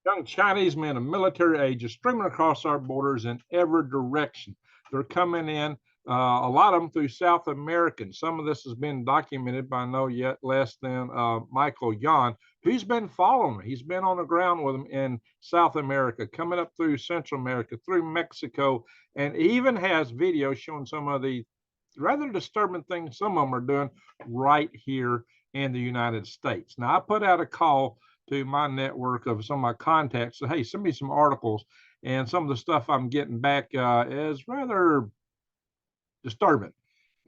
Young Chinese men of military age are streaming across our borders in every direction. They're coming in, a lot of them through South American. Some of this has been documented by no yet less than Michael Yon, who's been following me. He's been on the ground with them in South America, coming up through Central America, through Mexico, and even has videos showing some of the rather disturbing things some of them are doing right here in the United States. Now, I put out a call to my network of some of my contacts. So, hey, send me some articles. And some of the stuff I'm getting back is rather disturbing.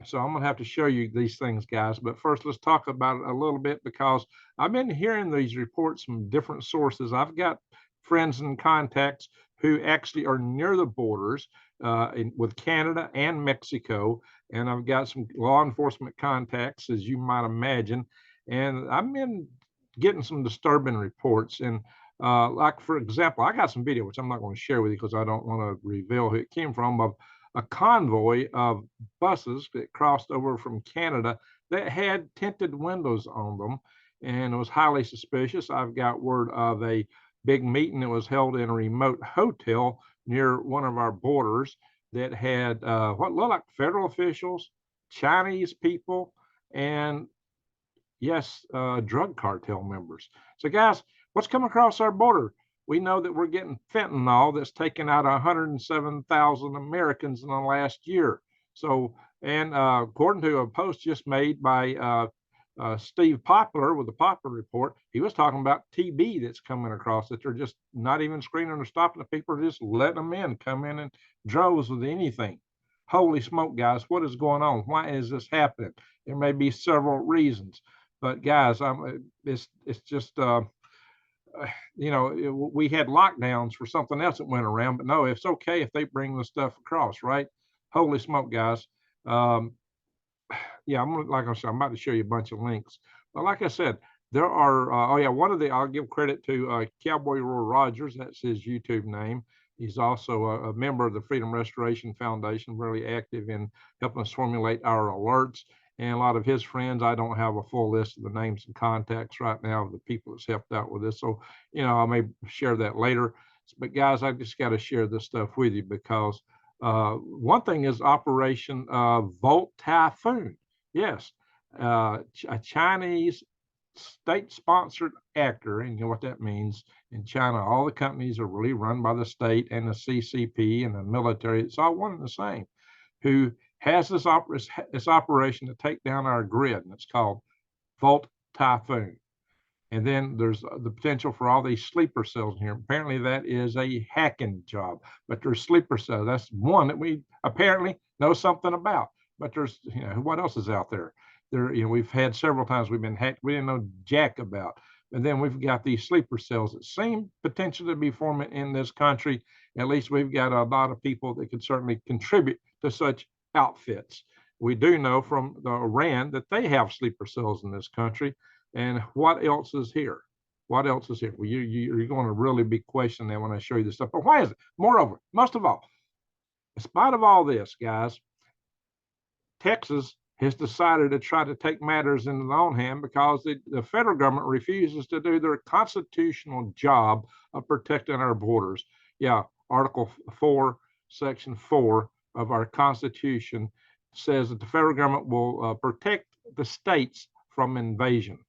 So I'm going to have to show you these things, guys. But first, let's talk about it a little bit because I've been hearing these reports from different sources. I've got friends and contacts who actually are near the borders with Canada and Mexico. And I've got some law enforcement contacts, as you might imagine. And I've been getting some disturbing reports. And like, for example, I got some video, which I'm not going to share with you because I don't want to reveal who it came from, of a convoy of buses that crossed over from Canada that had tinted windows on them, and it was highly suspicious. I've got word of a big meeting that was held in a remote hotel near one of our borders that had what looked like federal officials, Chinese people, and yes, drug cartel members. So, guys, what's come across our border? We know that we're getting fentanyl that's taken out 107,000 Americans in the last year. So, and according to a post just made by Steve Poplar with the Poplar Report, he was talking about TB that's coming across, that they're just not even screening or stopping the people, just letting them in, come in droves with anything. Holy smoke, guys, what is going on? Why is this happening? There may be several reasons. But guys, it's just we had lockdowns for something else that went around, but no, it's okay if they bring the stuff across, right? Holy smoke, guys! Um, yeah, like I said, I'm about to show you a bunch of links. But like I said, there are. Oh yeah, one of the I'll give credit to Cowboy Roy Rogers. That's his YouTube name. He's also a member of the Freedom Restoration Foundation, really active in helping us formulate our alerts. And a lot of his friends, I don't have a full list of the names and contacts right now of the people that's helped out with this. So, I may share that later. But guys, I just got to share this stuff with you because one thing is Operation Volt Typhoon. Yes, a Chinese state-sponsored actor, and you know what that means in China. All the companies are really run by the state and the CCP and the military. It's all one and the same. Who has this operation to take down our grid, and it's called Volt Typhoon. And then there's the potential for all these sleeper cells in here. Apparently, that is a hacking job, but there's sleeper cells. That's one that we apparently know something about. But there's, what else is out there? We've had several times we've been hacked. We didn't know jack about. And then we've got these sleeper cells that seem potential to be forming in this country. At least we've got a lot of people that could certainly contribute to such outfits. We do know from the Iran that they have sleeper cells in this country. And what else is here? What else is here? Well, you're going to really be questioning that when I show you this stuff. But why is it? Moreover, most of all, in spite of all this, guys, Texas has decided to try to take matters into their own hand because the federal government refuses to do their constitutional job of protecting our borders. Yeah, Article 4, Section 4 of our Constitution says that the federal government will protect the states from invasion.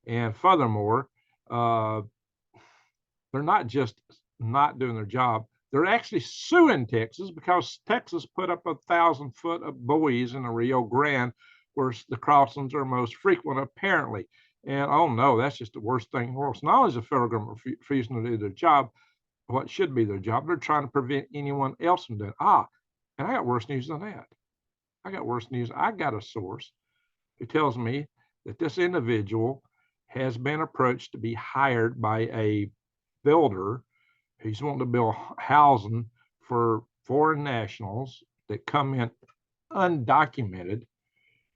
And furthermore, uh, they're not just not doing their job, they're actually suing Texas because Texas put up 1,000-foot of buoys in the Rio Grande where the crossings are most frequent, apparently. And oh no, that's just the worst thing in the world. So not only is the federal government refusing to do their job, what should be their job, they're trying to prevent anyone else from doing it. And I got worse news than that. I got worse news. I got a source who tells me that this individual has been approached to be hired by a builder who's wanting to build housing for foreign nationals that come in undocumented.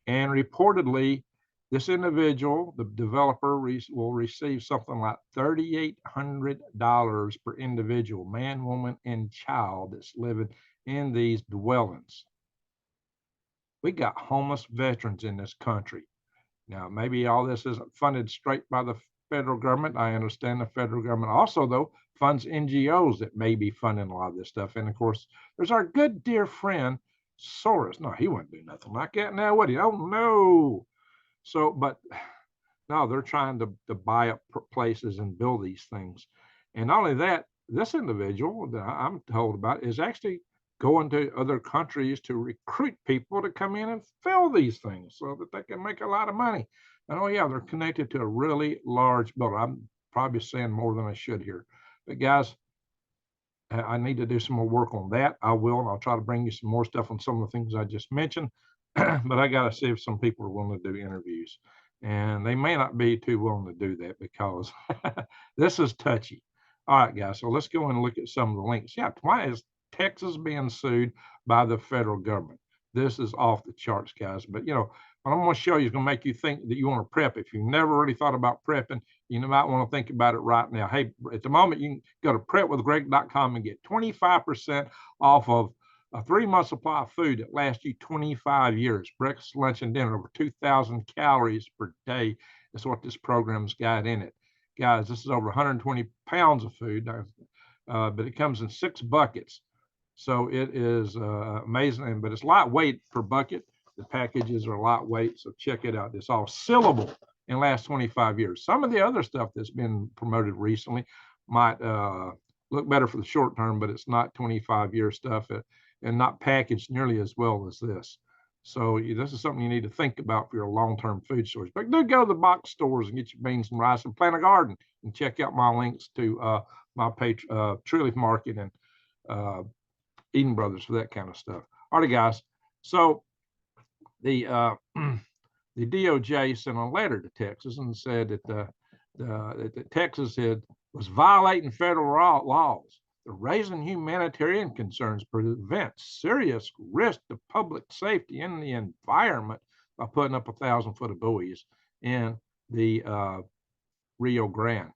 And reportedly, this individual, the developer, will receive something like $3,800 per individual, man, woman, and child that's living in these dwellings. We got homeless veterans in this country. Now, maybe all this isn't funded straight by the federal government. I understand the federal government also, though, funds NGOs that may be funding a lot of this stuff. And of course, there's our good dear friend Soros. No, he wouldn't do nothing like that now, would he? Oh no. So, but no, they're trying to buy up places and build these things. And not only that, this individual that I'm told about is actually going to other countries to recruit people to come in and fill these things so that they can make a lot of money. And oh yeah, they're connected to a really large builder. I'm probably saying more than I should here. But guys, I need to do some more work on that. I will, and I'll try to bring you some more stuff on some of the things I just mentioned. But I got to see if some people are willing to do interviews. And they may not be too willing to do that because this is touchy. All right, guys, so let's go and look at some of the links. Yeah, why is Texas being sued by the federal government? This is off the charts, guys. But, you know, what I'm going to show you is going to make you think that you want to prep. If you've never really thought about prepping, you might want to think about it right now. Hey, at the moment, you can go to prepwithgreg.com and get 25% off of a 3-month supply of food that lasts you 25 years. Breakfast, lunch, and dinner, over 2,000 calories per day is what this program's got in it. Guys, this is over 120 pounds of food, but it comes in 6 buckets. So it is amazing, but it's lightweight per bucket. The packages are lightweight, so check it out. It's all sealable and lasts 25 years. Some of the other stuff that's been promoted recently might look better for the short term, but it's not 25-year stuff and not packaged nearly as well as this. So this is something you need to think about for your long-term food storage. But do go to the box stores and get your beans and rice and plant a garden and check out my links to my Tree Leaf Market and Eden Brothers for that kind of stuff. All right, guys. So the DOJ sent a letter to Texas and said that Texas was violating federal laws. The raising humanitarian concerns prevents serious risk to public safety in the environment by putting up 1,000-foot of buoys in the Rio Grande.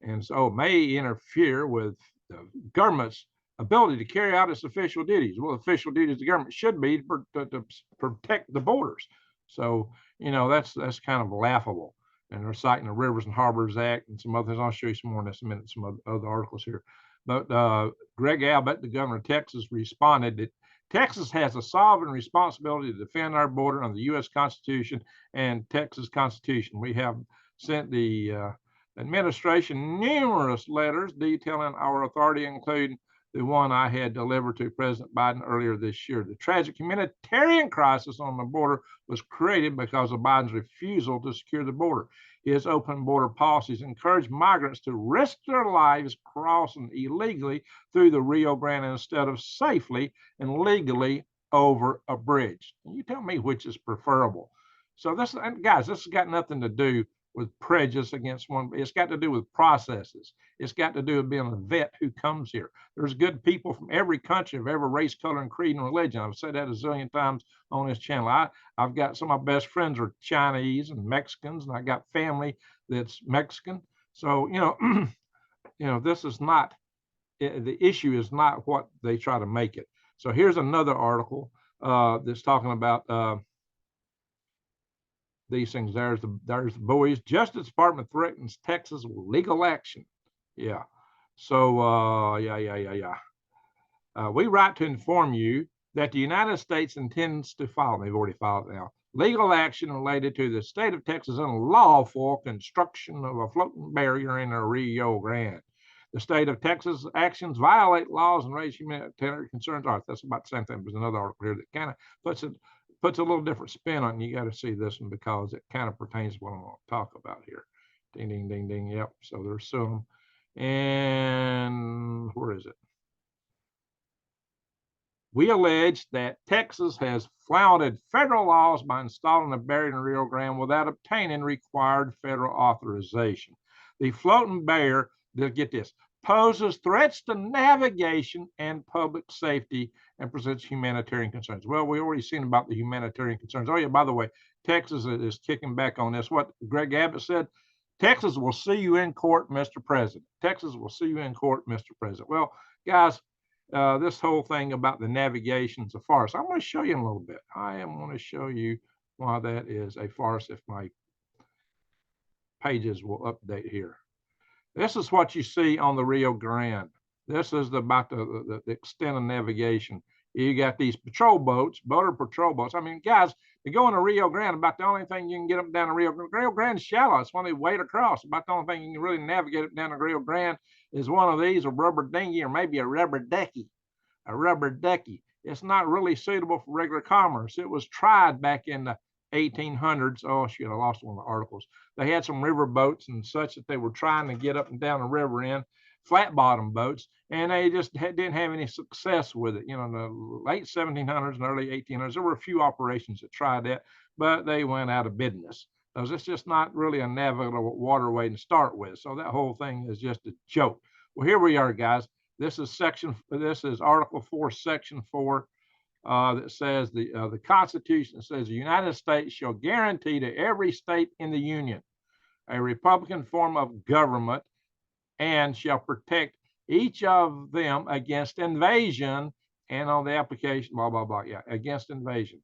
And so it may interfere with the government's ability to carry out its official duties. Well, official duties of the government should be to protect the borders. So, you know, that's kind of laughable. And they're citing the Rivers and Harbors Act and some other things. I'll show you some more in just a minute, some other articles here. But Greg Abbott, the governor of Texas, responded that Texas has a sovereign responsibility to defend our border under the U.S. Constitution and Texas Constitution. We have sent the administration numerous letters detailing our authority, including the one I had delivered to President Biden earlier this year. The tragic humanitarian crisis on the border was created because of Biden's refusal to secure the border. His open border policies encourage migrants to risk their lives crossing illegally through the Rio Grande instead of safely and legally over a bridge. And you tell me which is preferable. So this, and guys, this has got nothing to do with prejudice against one. It's got to do with processes. It's got to do with being a vet who comes here. There's good people from every country of every race, color, and creed and religion. I've said that a zillion times on this channel. I've got some of my best friends are Chinese and Mexicans, and I got family that's Mexican. So, this is not, the issue is not what they try to make it. So here's another article that's talking about these things. There's the buoys. Justice Department threatens Texas with legal action. Yeah. So we write to inform you that the United States intends to file, they've already filed it now, legal action related to the state of Texas' unlawful construction of a floating barrier in the Rio Grande. The state of Texas actions violate laws and raise humanitarian concerns. All right, that's about the same thing. There's another article here that kind of puts a little different spin on it. You got to see this one because it kind of pertains to what I'm going to talk about here. Ding, ding, ding, ding. Yep. So they're suing them. And where is it? We allege that Texas has flouted federal laws by installing a barrier in Rio Grande without obtaining required federal authorization. The floating barrier, get this, poses threats to navigation and public safety and presents humanitarian concerns. Well, we already seen about the humanitarian concerns. Oh yeah, by the way, Texas is kicking back on this. What Greg Abbott said, Texas will see you in court, Mr. President. Texas will see you in court, Mr. President. Well, guys, this whole thing about the navigation is a farce. I'm going to show you in a little bit. I am going to show you why that is a farce if my pages will update here. This is what you see on the Rio Grande. This is about the extent of navigation. You got these patrol boats, motor patrol boats. I mean, guys, to go in the Rio Grande, about the only thing you can get up down the Rio Grande. Rio Grande's shallow. It's when they wade across. About the only thing you can really navigate up down the Rio Grande is one of these, a rubber dinghy, or maybe a rubber decky. A rubber decky. It's not really suitable for regular commerce. It was tried back in the 1800s. Oh, shit, I lost one of the articles. They had some river boats and such that they were trying to get up and down the river in, flat bottom boats, and they just didn't have any success with it. You know, in the late 1700s and early 1800s, there were a few operations that tried that, but they went out of business because it's just not really a navigable waterway to start with. So that whole thing is just a joke. Well, here we are, guys. This is Article 4, Section 4. That says the Constitution says the United States shall guarantee to every state in the Union a republican form of government and shall protect each of them against invasion, and on the application, blah, blah, blah. Yeah, against invasion.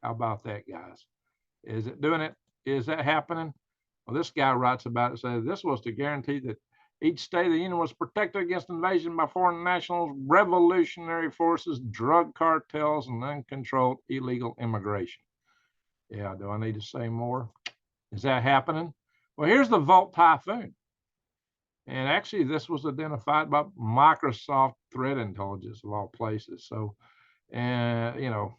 How about that, guys? Is it doing it? Is that happening? Well, this guy writes about it, says this was to guarantee that each state of the Union was protected against invasion by foreign nationals, revolutionary forces, drug cartels, and uncontrolled illegal immigration. Yeah, do I need to say more? Is that happening? Well, here's the Volt Typhoon. And actually, this was identified by Microsoft Threat Intelligence of all places. So, and you know,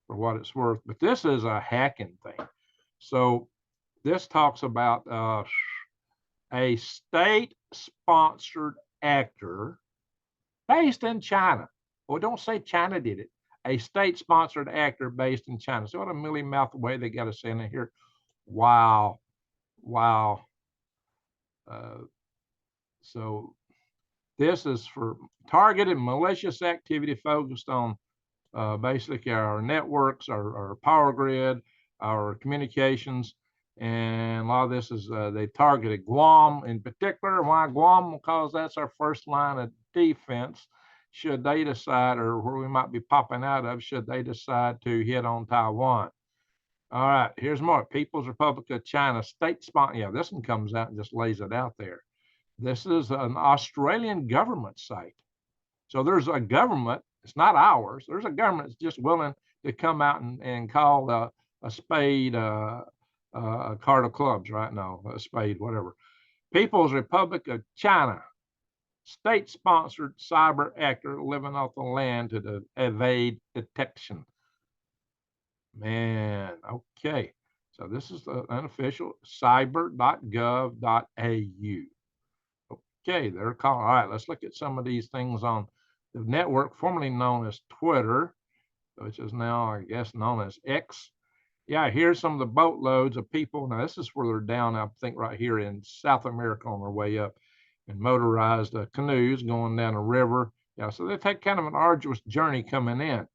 for what it's worth. But this is a hacking thing. So this talks about a state-sponsored actor based in China. Well, don't say China did it. A state-sponsored actor based in China. So what a mealy-mouthed way they got to say in here. Wow. Wow. So this is for targeted malicious activity focused on basically our networks, our power grid, our communications. And a lot of this is they targeted Guam in particular. Why Guam? Because that's our first line of defense should they decide, or where we might be popping out of, should they decide to hit on Taiwan. All right, here's more. People's Republic of China, state sponsor. Yeah, this one comes out and just lays it out there. This is an Australian government site. So there's a government, it's not ours. There's a government that's just willing to come out and call a spade a card of clubs right now, a spade, whatever. People's Republic of China, state-sponsored cyber actor living off the land to evade detection. Man, okay. So this is the unofficial cyber.gov.au. Okay, they're calling. All right, let's look at some of these things on the network formerly known as Twitter, which is now, I guess, known as X. Yeah, here's some of the boatloads of people. Now, this is where they're down, I think, right here in South America on their way up in motorized canoes going down a river. Yeah, so they take kind of an arduous journey coming in.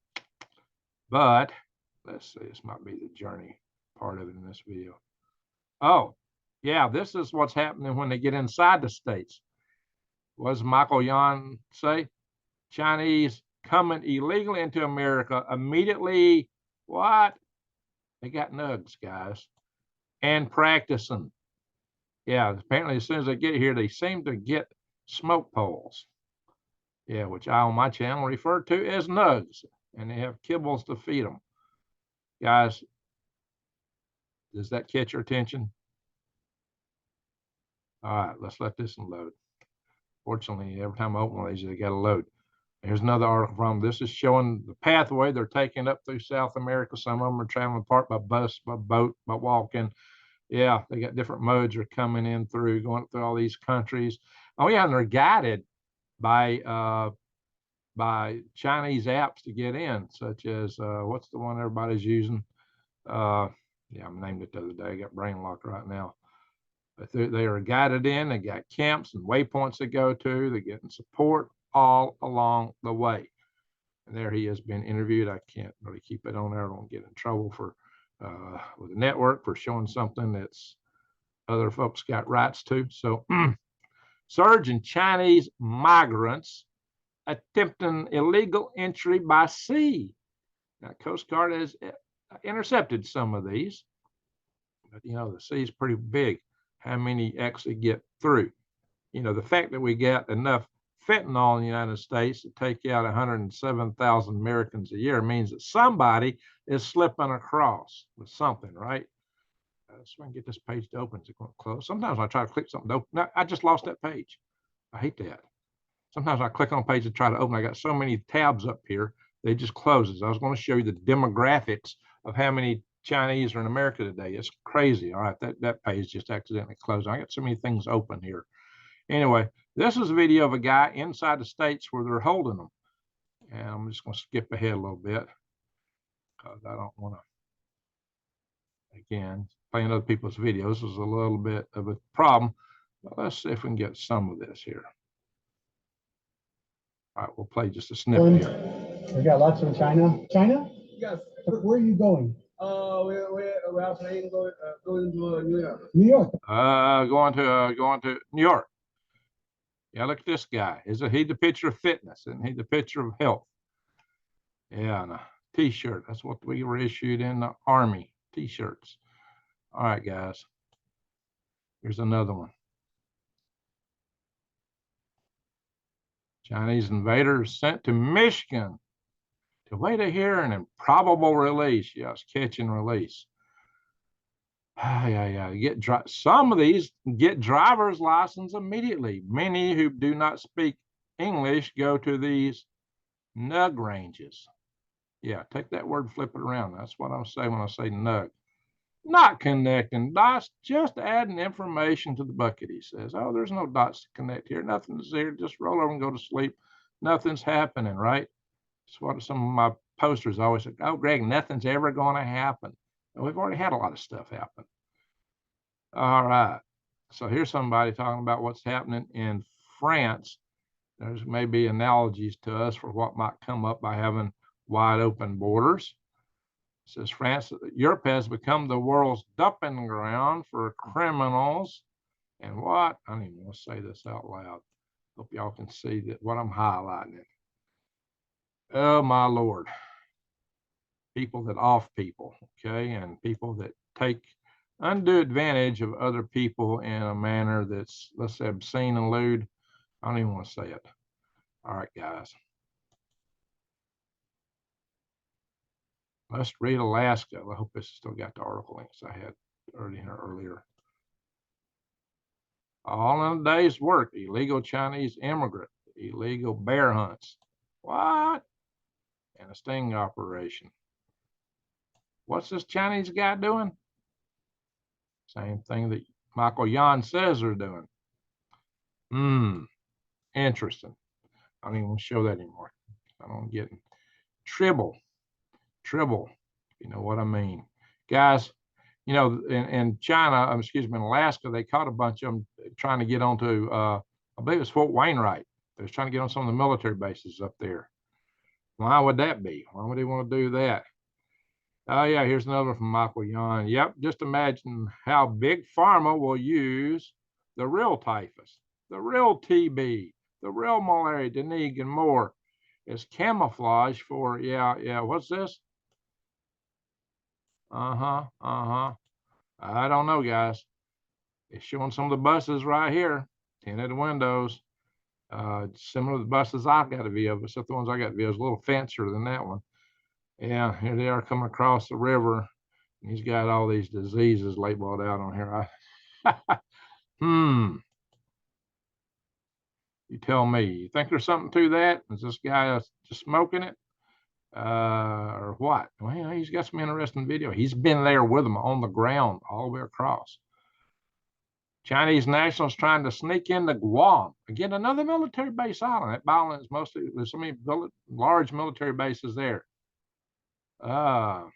But let's see, this might be the journey part of it in this video. Oh, yeah, this is what's happening when they get inside the states. What does Michael Yan say? Chinese coming illegally into America immediately, what? They got nugs, guys, and practicing. Yeah, apparently as soon as they get here, they seem to get smoke poles. Yeah, which I on my channel refer to as nugs, and they have kibbles to feed them. Guys, does that catch your attention? All right, let's let this one load. Fortunately, every time I open one of these, they got to load. Here's another article from this is showing the pathway they're taking up through South America. Some of them are traveling apart by bus, by boat, by walking. Yeah, they got different modes are coming in through, going through all these countries. Oh yeah, and they're guided by Chinese apps to get in, such as what's the one everybody's using? Yeah, I named it the other day. I got brain locked right now. But they are guided in. They got camps and waypoints to go to. They're getting support all along the way. And there he has been interviewed. I can't really keep it on there. I don't get in trouble for with the network for showing something that's other folks got rights to. So surge in Chinese migrants attempting illegal entry by sea. Now, Coast Guard has intercepted some of these, but you know, the sea is pretty big. how many actually get through. You know, the fact that we got enough fentanyl in the United States to take out 107,000 Americans a year means that somebody is slipping across with something, right? So I can get this page to open. It's going to close. Sometimes I try to click something to open. No, I just lost that page. I hate that. Sometimes I click on a page to try to open. I got so many tabs up here, they just closes. I was going to show you the demographics of how many Chinese are in America today. It's crazy. All right, that page just accidentally closed. I got so many things open here. Anyway, this is a video of a guy inside the states where they're holding them. And I'm just going to skip ahead a little bit because I don't want to, again, playing other people's videos is a little bit of a problem. But let's see if we can get some of this here. All right, we'll play just a snippet here. We got lots from China. China? Yes. Where are you going? We are planning going to New York. New York. Going to New York. Yeah, look at this guy. Isn't he the picture of fitness? Isn't he the picture of health? Yeah, and a t-shirt. That's what we were issued in the Army, t-shirts. All right, guys. Here's another one. Chinese invaders sent to Michigan to wait to hear an improbable release. Yes, catch and release. Yeah. Some of these get driver's license immediately. Many who do not speak English go to these nug ranges. Yeah, take that word, flip it around. That's what I'm saying when I say nug. Not connecting dots, just adding information to the bucket, he says. Oh, there's no dots to connect here. Nothing's here. Just roll over and go to sleep. Nothing's happening, right? That's what some of my posters always say. Oh, Greg, nothing's ever going to happen. And we've already had a lot of stuff happen. All right. So here's somebody talking about what's happening in France. There's maybe analogies to us for what might come up by having wide open borders. It says Europe has become the world's dumping ground for criminals. And what? I don't even want to say this out loud. Hope y'all can see that what I'm highlighting. Oh my Lord. People that off people, okay, and people that take undue advantage of other people in a manner that's, let's say, obscene and lewd. I don't even want to say it. All right, guys. Let's read Alaska. I hope this still got the article links I had already here earlier. All in a day's work, illegal Chinese immigrant, illegal bear hunts. What? And a sting operation. What's this Chinese guy doing? Same thing that Michael Yan says they're doing. Interesting. I don't even want to show that anymore. I don't get it. Tribble, you know what I mean. Guys, you know, in China, excuse me, in Alaska, they caught a bunch of them trying to get onto, I believe it's Fort Wainwright. They was trying to get on some of the military bases up there. Why would that be? Why would they want to do that? Oh, yeah, here's another one from Michael Yan. Yep, just imagine how big pharma will use the real typhus, the real TB, the real malaria, Dengue, and more as camouflage for, what's this? I don't know, guys. It's showing some of the buses right here, tinted windows. Similar to the buses I've got a view of, except the ones I got a view of is a little fancier than that one. Yeah, here they are coming across the river. And he's got all these diseases labeled out on here. You tell me. You think there's something to that? Is this guy just smoking it? Or what? Well, he's got some interesting video. He's been there with them on the ground all the way across. Chinese nationals trying to sneak into Guam. Again, another military base island. That island is mostly, there's so many large military bases there. So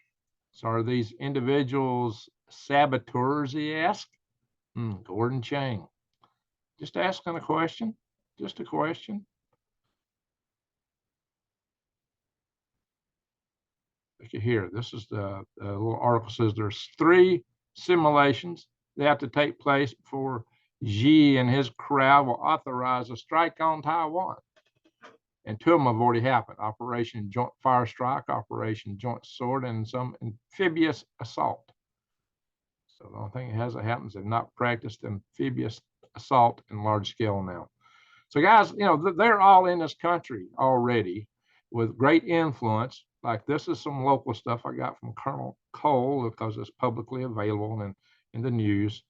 are these individuals saboteurs, he asked? Gordon Chang. Just asking a question. Just a question. Look at here. This is the little article says there's 3 simulations. They have to take place before Xi and his crowd will authorize a strike on Taiwan. And 2 of them have already happened. Operation Joint Fire Strike, Operation Joint Sword, and some amphibious assault. So the only thing that hasn't happened is they've not practiced amphibious assault in large scale now. So guys, they're all in this country already with great influence. Like this is some local stuff I got from Colonel Cole because it's publicly available and in the news.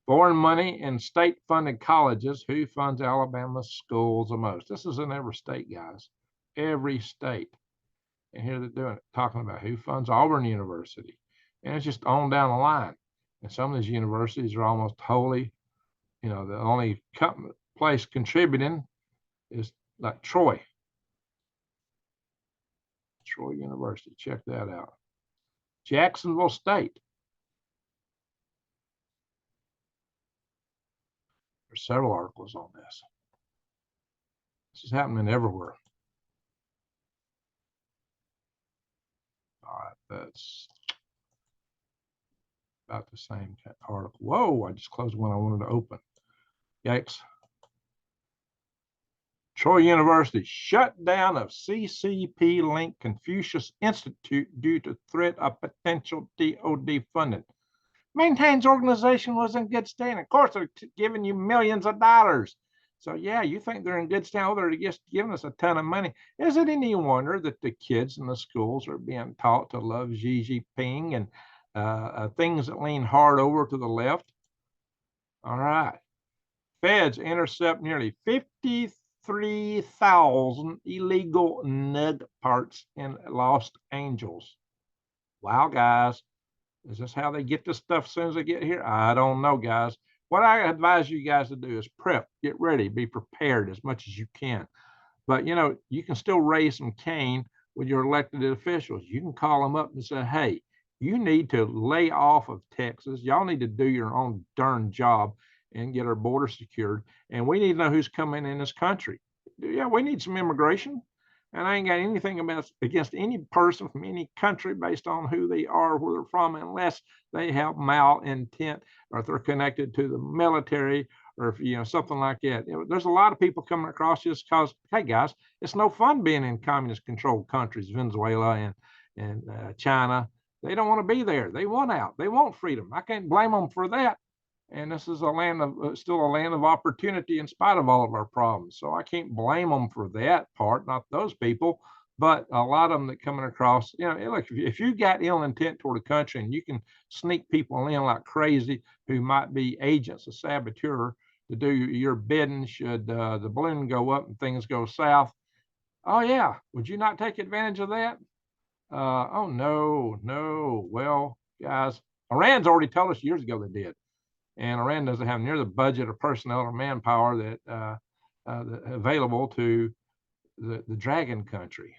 Foreign money in state-funded colleges. Who funds Alabama's schools the most? This is in every state, guys. Every state. And here they're doing it, talking about who funds Auburn University. And it's just on down the line. And some of these universities are almost wholly, the only place contributing is like Troy University. Check that out. Jacksonville State. There's several articles on this. This is happening everywhere. All right, that's about the same article. Whoa, I just closed one I wanted to open. Yikes. Troy University shut down of CCP-linked Confucius Institute due to threat of potential DOD funding. Maintains organization was in good standing. Of course, they're giving you millions of dollars. So yeah, you think they're in good standing? They're just giving us a ton of money. Is it any wonder that the kids in the schools are being taught to love Xi Jinping and things that lean hard over to the left? All right. Feds intercept nearly 53,000 illegal nug parts in Los Angeles. Wow, guys. Is this how they get this stuff as soon as they get here? I don't know, guys. What I advise you guys to do is prep, get ready, be prepared as much as you can. But, you can still raise some cane with your elected officials. You can call them up and say, hey, you need to lay off of Texas. Y'all need to do your own darn job and get our border secured. And we need to know who's coming in this country. Yeah, we need some immigration. And I ain't got anything against any person from any country based on who they are, where they're from, unless they have malintent or if they're connected to the military or if, something like that. There's a lot of people coming across just because, hey, guys, it's no fun being in communist-controlled countries, Venezuela and China. They don't want to be there. They want out. They want freedom. I can't blame them for that. And this is still a land of opportunity in spite of all of our problems. So I can't blame them for that part, not those people, but a lot of them that coming across, look, if you got ill intent toward a country and you can sneak people in like crazy who might be agents of saboteur to do your bidding should the balloon go up and things go south. Oh yeah, would you not take advantage of that? Oh no. Well, guys, Iran's already told us years ago they did. And Iran doesn't have near the budget or personnel or manpower that available to the dragon country.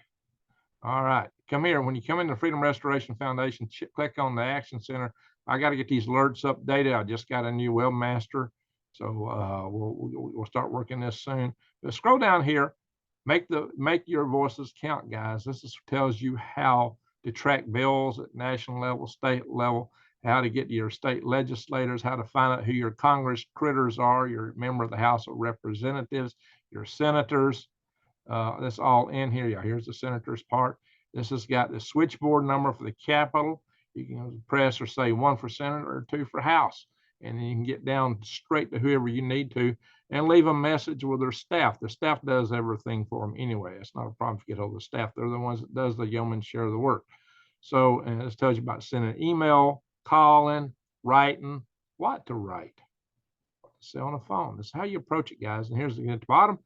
All right, come here. When you come into Freedom Restoration Foundation, click on the Action Center. I got to get these alerts updated. I just got a new webmaster, so we'll start working this soon. But scroll down here. Make your voices count, guys. This tells you how to track bills at national level, state level, how to get to your state legislators, how to find out who your Congress critters are, your member of the House of Representatives, your senators. That's all in here. Yeah, here's the senators part. This has got the switchboard number for the Capitol. You can press or say 1 for Senate or 2 for House. And then you can get down straight to whoever you need to and leave a message with their staff. The staff does everything for them anyway. It's not a problem if you get hold of the staff. They're the ones that does the yeoman's share of the work. So, and this tells you about sending an email, calling, writing, what to write, what to say on the phone. This is how you approach it, guys. And here's at the bottom,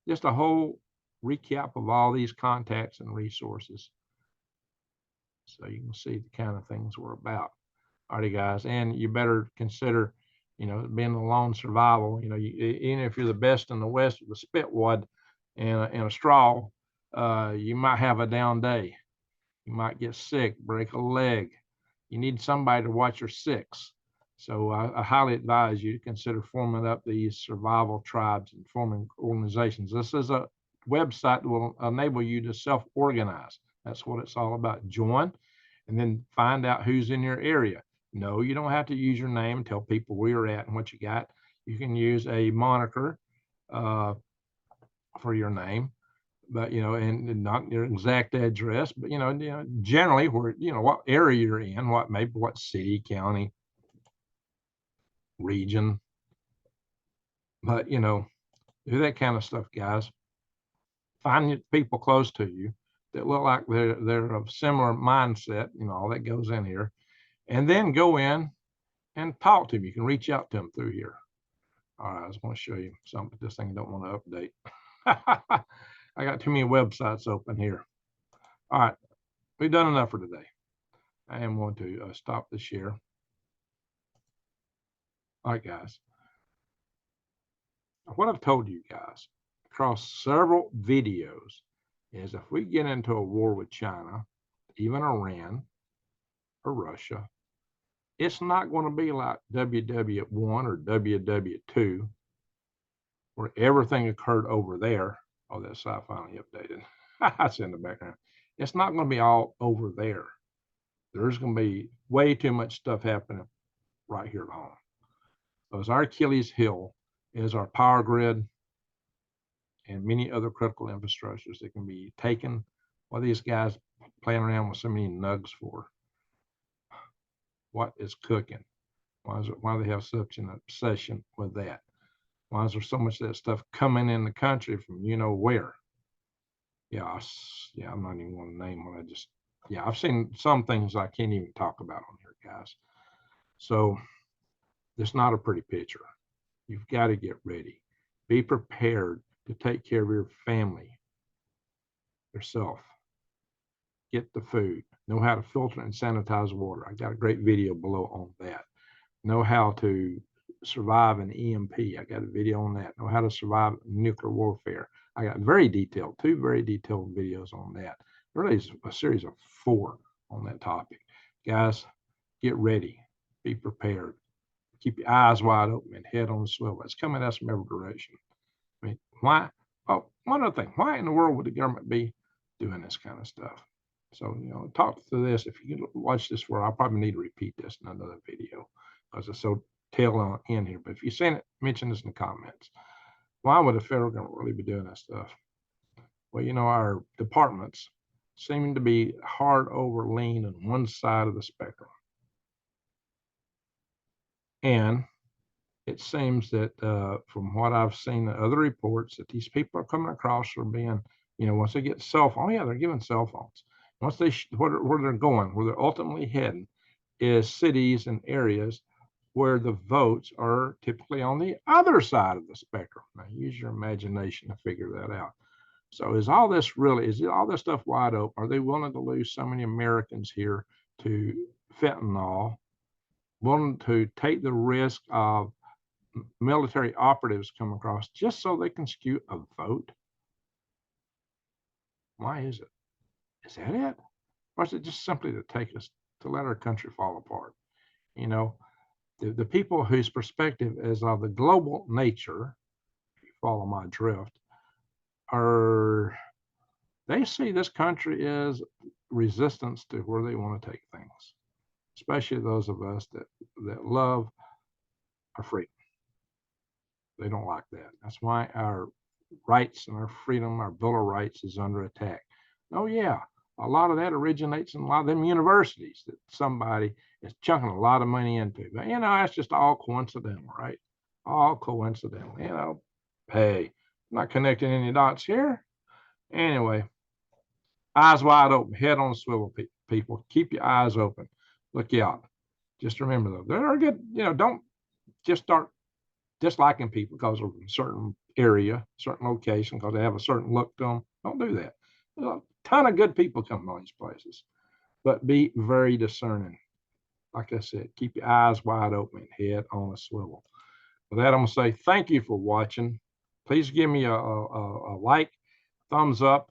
just a whole recap of all these contacts and resources. So you can see the kind of things we're about. Alrighty, guys. And you better consider, being a lone survival, even if you're the best in the West with a spitwad and a straw, you might have a down day. You might get sick, break a leg. You need somebody to watch your six. So I highly advise you to consider forming up these survival tribes and forming organizations. This is a website that will enable you to self-organize. That's what it's all about. Join and then find out who's in your area. No, you don't have to use your name and tell people where you're at and what you got. You can use a moniker for your name, but and not your exact address, but generally where what area you're in, what city, county, region. But, you know, do that kind of stuff, guys. Find people close to you that look like they're of similar mindset, you know, all that goes in here, and then go in and talk to them. You can reach out to them through here. All right, I just want to show you something. This thing I don't want to update. I got too many websites open here. All right, we've done enough for today. I am going to stop the share. All right, guys. What I've told you guys across several videos is if we get into a war with China, even Iran or Russia, it's not going to be like WW1 or WW2, where everything occurred over there. Oh, that site finally updated. That's in the background. It's not going to be all over there. There's going to be way too much stuff happening right here at home. Because our Achilles heel is our power grid and many other critical infrastructures that can be taken. What are these guys playing around with so many nugs for? What is cooking? Why do they have such an obsession with that? Why is there so much of that stuff coming in the country from you know where? Yeah, I'm not even going to name what I just. Yeah, I've seen some things I can't even talk about on here, guys. So it's not a pretty picture. You've got to get ready. Be prepared to take care of your family, yourself. Get the food. Know how to filter and sanitize water. I got a great video below on that. Know how to survive an EMP. I got a video on that. Know how to survive nuclear warfare. I got two very detailed videos on that. Really, it's a series of 4 on that topic. Guys, get ready. Be prepared. Keep your eyes wide open and head on the swivel. It's coming at us from every direction. I mean, why? Oh, one other thing. Why in the world would the government be doing this kind of stuff? So, you know, talk through this. If you watch this for, I'll probably need to repeat this in another video because it's so tail on in here. But if you've seen it, mention this in the comments. Why would the federal government really be doing that stuff? Well, you know, our departments seem to be hard over lean on one side of the spectrum. And it seems that from what I've seen in other reports that these people are coming across are being, you know, once they get cell phone, yeah, they're given cell phones. Once they, where they're going, where they're ultimately heading is cities and areas where the votes are typically on the other side of the spectrum. Now use your imagination to figure that out. So is all this stuff wide open? Are they willing to lose so many Americans here to fentanyl, willing to take the risk of military operatives come across just so they can skew a vote? Why is it? Is that it? Or is it just simply to take us, to let our country fall apart? You know, the people whose perspective is of the global nature, if you follow my drift, they see this country as resistance to where they want to take things, especially those of us that love our freedom. They don't like that. That's why our rights and our freedom, our Bill of Rights is under attack. Oh yeah, a lot of that originates in a lot of them universities that somebody is chunking a lot of money into. But you know, that's just all coincidental, right? All coincidental. You know, hey, I'm not connecting any dots here. Anyway, eyes wide open, head on the swivel, people. Keep your eyes open. Look out. Just remember though, they're good. You know, don't just start disliking people because of a certain area, certain location, because they have a certain look to them. Don't do that. There's a ton of good people coming on these places, but be very discerning. Like I said, keep your eyes wide open and head on a swivel. With that, I'm going to say thank you for watching. Please give me a like, thumbs up,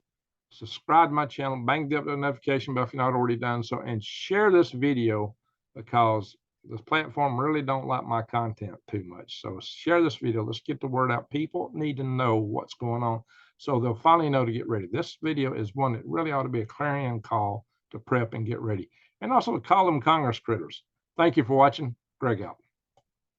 subscribe to my channel, bang the notification bell if you're not already done so, and share this video because this platform really don't like my content too much. So share this video. Let's get the word out. People need to know what's going on so they'll finally know to get ready. This video is one that really ought to be a clarion call to prep and get ready. And also to call them Congress critters. Thank you for watching. Greg out.